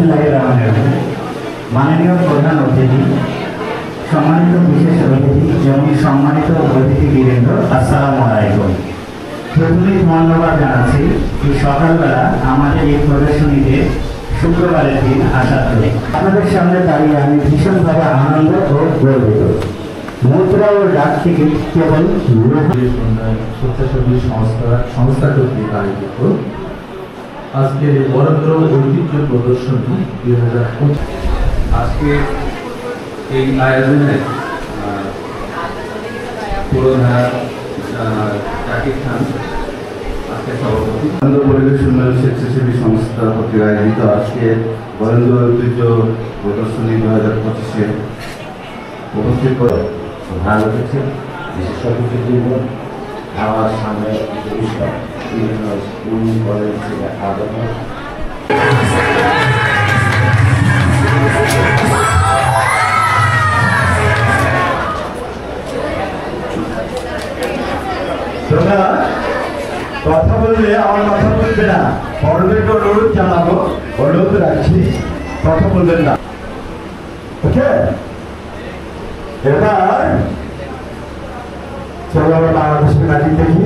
বিসমিল্লাহির রহমানির রহিম। মাননীয় প্রধান অতিথি, সম্মানিত বিশেষ অতিথি এবং সম্মানিত অতিথিবৃন্দ, আসসালামু আলাইকুম। প্রথমেই ধন্যবাদ জানাচ্ছি এই সকালবেলা আমাদের এই প্রদর্শনীতে শুক্রবারের দিন আসার জন্য। আপনাদের সামনে দাঁড়িয়ে আমি ভীষণভাবে আনন্দ ও গর্বিত। মুদ্রা ও ডাক টিকিট কেবল স্বেচ্ছাসেবী সংস্থা কর্তৃক আয়োজিত আজকে বরেন্দ্র ঐতিহ্য প্রদর্শনী 2025। আজকে এই আয়োজনে পুরোধার জাকির খান আজকে সভাপতি। বরেন্দ্র পরিবেশ উন্নয়ন স্বেচ্ছাসেবী সংস্থা কর্তৃক আয়োজিত আজকে বরেন্দ্র ঐতিহ্য প্রদর্শনী 2025-এ উপস্থিত করে ভালো হয়েছে। বিশেষ অতিথিবৃন্দ, আমার সামনে বিষয় বিভিন্ন স্কুল কলেজ থেকে আদর তোমরা কথা বললে আমার কথা বলবে না। বড়দেরকে অনুরোধ জানাবো, অনুরোধ রাখছি, কথা বলবেন না। ওকে, এবার চলো আমরা বাংলাদেশের ম্যাজিক দেখি।